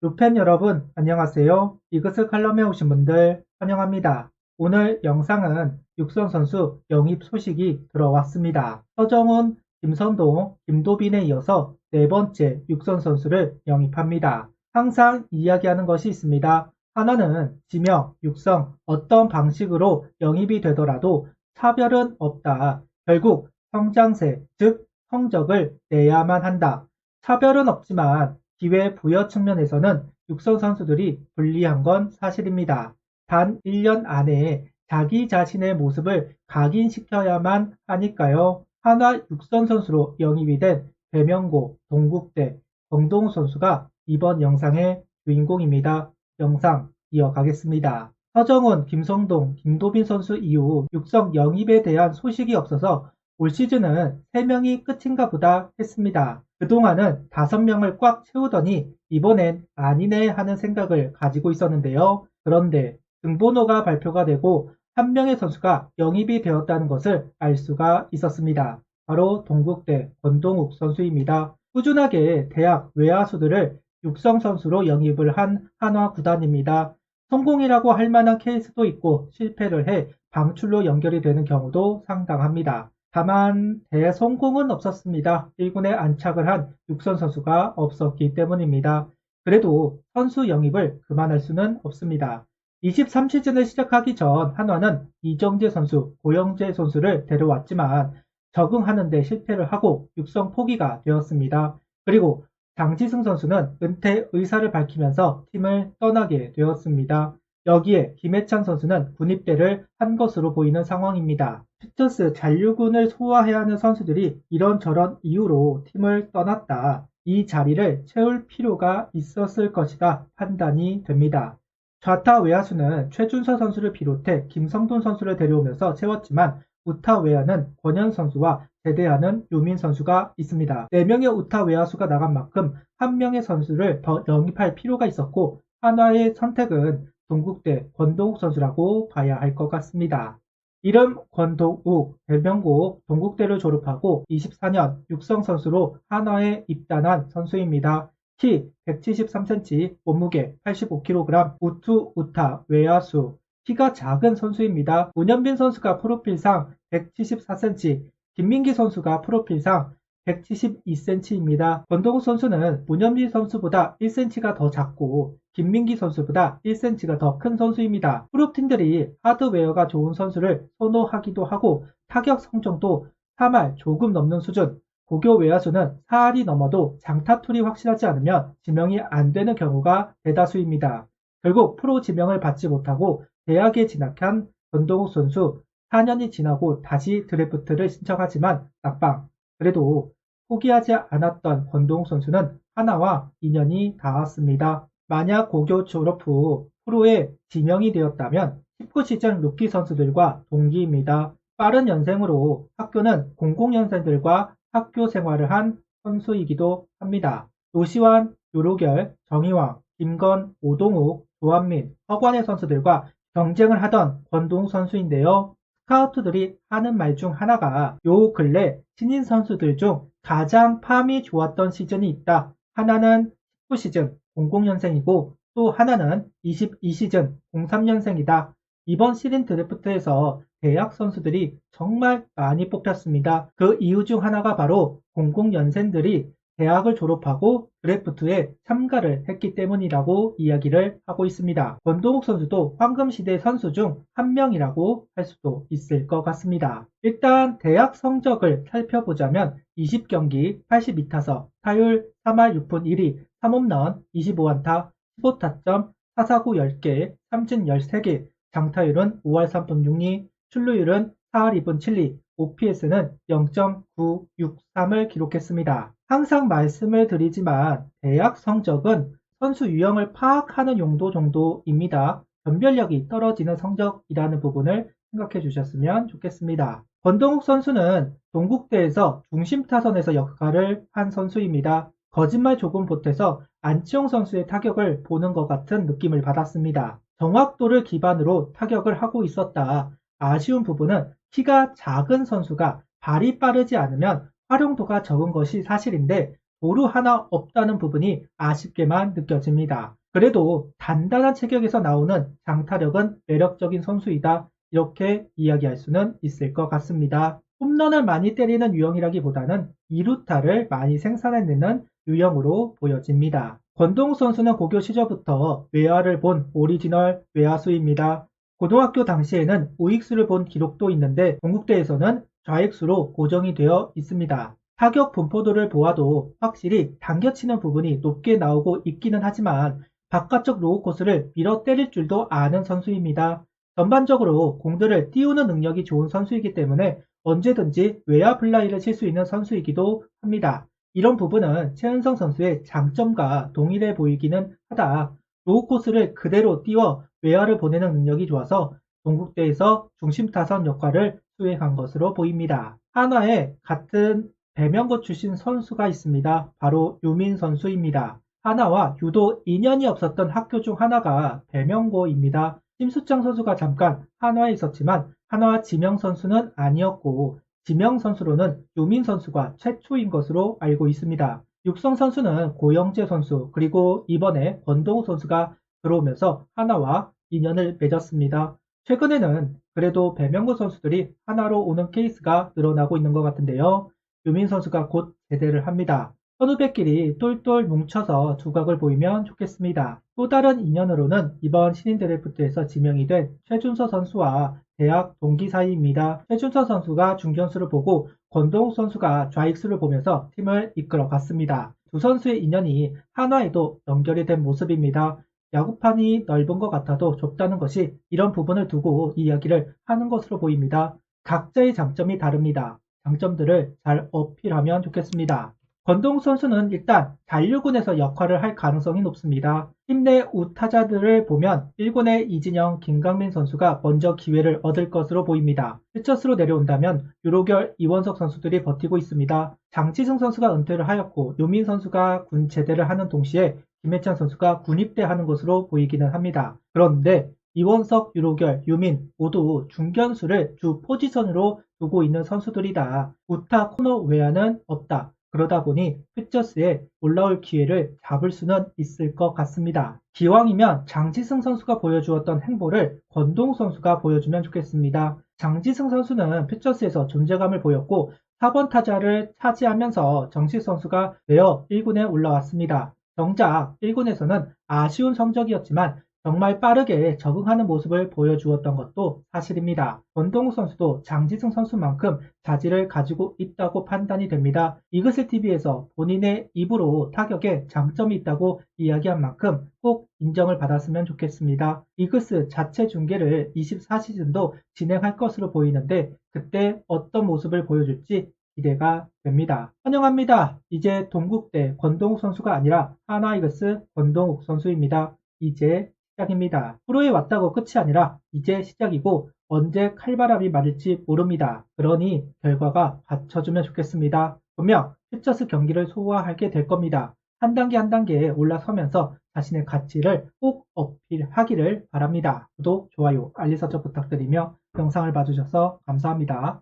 루펜 여러분, 안녕하세요. 이것을 칼럼에 오신 분들 환영합니다. 오늘 영상은 육선 선수 영입 소식이 들어왔습니다. 서정훈, 김선동, 김도빈에 이어서 네 번째 육선 선수를 영입합니다. 항상 이야기하는 것이 있습니다. 하나는 지명, 육성, 어떤 방식으로 영입이 되더라도 차별은 없다. 결국 성장세, 즉 성적을 내야만 한다. 차별은 없지만 기회 부여 측면에서는 육선 선수들이 불리한 건 사실입니다. 단 1년 안에 자기 자신의 모습을 각인시켜야만 하니까요. 한화 육선 선수로 영입이 된 배명고, 동국대, 정동우 선수가 이번 영상의 주인공입니다. 영상 이어가겠습니다. 서정훈, 김성동, 김도빈 선수 이후 육성 영입에 대한 소식이 없어서 올 시즌은 3명이 끝인가 보다 했습니다. 그동안은 5명을 꽉 채우더니 이번엔 아니네 하는 생각을 가지고 있었는데요. 그런데 등번호가 발표가 되고 한 명의 선수가 영입이 되었다는 것을 알 수가 있었습니다. 바로 동국대 권동욱 선수입니다. 꾸준하게 대학 외야수들을 육성 선수로 영입을 한 한화 구단입니다. 성공이라고 할 만한 케이스도 있고 실패를 해 방출로 연결이 되는 경우도 상당합니다. 다만 대성공은 없었습니다. 1군에 안착을 한 육선 선수가 없었기 때문입니다. 그래도 선수 영입을 그만할 수는 없습니다. 23시즌을 시작하기 전 한화는 이정재 선수, 고영재 선수를 데려왔지만 적응하는 데 실패를 하고 육성 포기가 되었습니다. 그리고 장지승 선수는 은퇴 의사를 밝히면서 팀을 떠나게 되었습니다. 여기에 김해찬 선수는 군입대를 한 것으로 보이는 상황입니다. 퓨처스 잔류군을 소화해야 하는 선수들이 이런저런 이유로 팀을 떠났다. 이 자리를 채울 필요가 있었을 것이다 판단이 됩니다. 좌타 외야수는 최준서 선수를 비롯해 김성돈 선수를 데려오면서 채웠지만 우타 외야는 권현 선수와 제대하는 유민 선수가 있습니다. 4명의 우타 외야수가 나간 만큼 1명의 선수를 더 영입할 필요가 있었고 한화의 선택은 동국대 권동욱 선수라고 봐야 할 것 같습니다. 이름 권동욱, 대명고 동국대를 졸업하고 24년 육성 선수로 한화에 입단한 선수입니다. 키 173cm, 몸무게 85kg, 우투 우타 외야수, 키가 작은 선수입니다. 문현빈 선수가 프로필상 174cm, 김민기 선수가 프로필상 172cm입니다. 권동욱 선수는 문현빈 선수보다 1cm가 더 작고 김민기 선수보다 1cm가 더 큰 선수입니다. 프로팀들이 하드웨어가 좋은 선수를 선호하기도 하고 타격 성적도 3할 조금 넘는 수준, 고교 외야수는 4할이 넘어도 장타툴이 확실하지 않으면 지명이 안 되는 경우가 대다수입니다. 결국 프로 지명을 받지 못하고 대학에 진학한 권동욱 선수 4년이 지나고 다시 드래프트를 신청하지만 낙방. 그래도 포기하지 않았던 권동욱 선수는 하나와 인연이 닿았습니다. 만약 고교 졸업 후 프로에 지명이 되었다면 19시즌 루키 선수들과 동기입니다. 빠른 연생으로 학교는 00년생들과 학교 생활을 한 선수이기도 합니다. 노시환, 유로결, 정희왕, 김건, 오동욱, 조한민, 허관의 선수들과 경쟁을 하던 권동욱 선수인데요. 스카우트들이 하는 말 중 하나가 요 근래 신인 선수들 중 가장 팜이 좋았던 시즌이 있다. 하나는 19시즌 00년생이고 또 하나는 22시즌 03년생이다. 이번 시즌 드래프트에서 대학 선수들이 정말 많이 뽑혔습니다. 그 이유 중 하나가 바로 00년생들이 대학을 졸업하고 드래프트에 참가를 했기 때문이라고 이야기를 하고 있습니다. 권동욱 선수도 황금시대 선수 중 한 명이라고 할 수도 있을 것 같습니다. 일단 대학 성적을 살펴보자면 20경기 82타석, 타율 3할 6푼 1리, 3홈런 25안타, 15타점, 4사구 10개, 삼진 13개, 장타율은 5할 3푼 6리, 출루율은 4할 2푼 7리, OPS는 0.963을 기록했습니다. 항상 말씀을 드리지만 대학 성적은 선수 유형을 파악하는 용도 정도입니다. 변별력이 떨어지는 성적이라는 부분을 생각해 주셨으면 좋겠습니다. 권동욱 선수는 동국대에서 중심 타선에서 역할을 한 선수입니다. 거짓말 조금 보태서 안치홍 선수의 타격을 보는 것 같은 느낌을 받았습니다. 정확도를 기반으로 타격을 하고 있었다. 아쉬운 부분은 키가 작은 선수가 발이 빠르지 않으면 활용도가 적은 것이 사실인데 도루 하나 없다는 부분이 아쉽게만 느껴집니다. 그래도 단단한 체격에서 나오는 장타력은 매력적인 선수이다. 이렇게 이야기할 수는 있을 것 같습니다. 홈런을 많이 때리는 유형이라기보다는 2루타를 많이 생산해내는 유형으로 보여집니다. 권동욱 선수는 고교 시절부터 외야를 본 오리지널 외야수입니다. 고등학교 당시에는 우익수를 본 기록도 있는데 동국대에서는 좌익수로 고정이 되어 있습니다. 타격 분포도를 보아도 확실히 당겨치는 부분이 높게 나오고 있기는 하지만 바깥쪽 로우 코스를 밀어 때릴 줄도 아는 선수입니다. 전반적으로 공들을 띄우는 능력이 좋은 선수이기 때문에 언제든지 외야 플라이를 칠 수 있는 선수이기도 합니다. 이런 부분은 최은성 선수의 장점과 동일해 보이기는 하다. 로우 코스를 그대로 띄워 외야를 보내는 능력이 좋아서 동국대에서 중심 타선 역할을 수행한 것으로 보입니다. 한화에 같은 배명고 출신 선수가 있습니다. 바로 유민 선수입니다. 하나와 유독 인연이 없었던 학교 중 하나가 배명고입니다. 심수창 선수가 잠깐 한화에 있었지만 한화와 지명 선수는 아니었고 지명 선수로는 유민 선수가 최초인 것으로 알고 있습니다. 육성 선수는 고영재 선수 그리고 이번에 권동욱 선수가 들어오면서 하나와 인연을 맺었습니다. 최근에는 그래도 배명고 선수들이 하나로 오는 케이스가 늘어나고 있는 것 같은데요. 유민 선수가 곧 제대를 합니다. 선후배끼리 똘똘 뭉쳐서 두각을 보이면 좋겠습니다. 또 다른 인연으로는 이번 신인 드래프트에서 지명이 된 최준서 선수와 대학 동기 사이입니다. 최준서 선수가 중견수를 보고 권동욱 선수가 좌익수를 보면서 팀을 이끌어 갔습니다. 두 선수의 인연이 한화에도 연결이 된 모습입니다. 야구판이 넓은 것 같아도 좁다는 것이 이런 부분을 두고 이야기를 하는 것으로 보입니다. 각자의 장점이 다릅니다. 장점들을 잘 어필하면 좋겠습니다. 권동욱 선수는 일단 잔류군에서 역할을 할 가능성이 높습니다. 팀 내 우타자들을 보면 1군의 이진영, 김강민 선수가 먼저 기회를 얻을 것으로 보입니다. 피처스로 내려온다면 유로결, 이원석 선수들이 버티고 있습니다. 장치승 선수가 은퇴를 하였고 유민 선수가 군 제대를 하는 동시에 김해찬 선수가 군입대하는 것으로 보이기는 합니다. 그런데 이원석, 유로결, 유민 모두 중견수를 주 포지션으로 두고 있는 선수들이다. 우타 코너 외야는 없다. 그러다 보니 피처스에 올라올 기회를 잡을 수는 있을 것 같습니다. 기왕이면 장지승 선수가 보여주었던 행보를 권동욱 선수가 보여주면 좋겠습니다. 장지승 선수는 피처스에서 존재감을 보였고 4번 타자를 차지하면서 정식 선수가 되어 1군에 올라왔습니다. 정작 1군에서는 아쉬운 성적이었지만 정말 빠르게 적응하는 모습을 보여주었던 것도 사실입니다. 권동욱 선수도 장지승 선수만큼 자질을 가지고 있다고 판단이 됩니다. 이글스TV에서 본인의 입으로 타격에 장점이 있다고 이야기한 만큼 꼭 인정을 받았으면 좋겠습니다. 이글스 자체 중계를 24시즌도 진행할 것으로 보이는데 그때 어떤 모습을 보여줄지 기대가 됩니다. 환영합니다. 이제 동국대 권동욱 선수가 아니라 하나이글스 권동욱 선수입니다. 이제 시작입니다. 프로에 왔다고 끝이 아니라 이제 시작이고 언제 칼바람이 맞을지 모릅니다. 그러니 결과가 받쳐주면 좋겠습니다. 분명 피처스 경기를 소화하게 될 겁니다. 한 단계 한 단계 올라서면서 자신의 가치를 꼭 어필하기를 바랍니다. 구독, 좋아요, 알림 설정 부탁드리며 영상을 봐주셔서 감사합니다.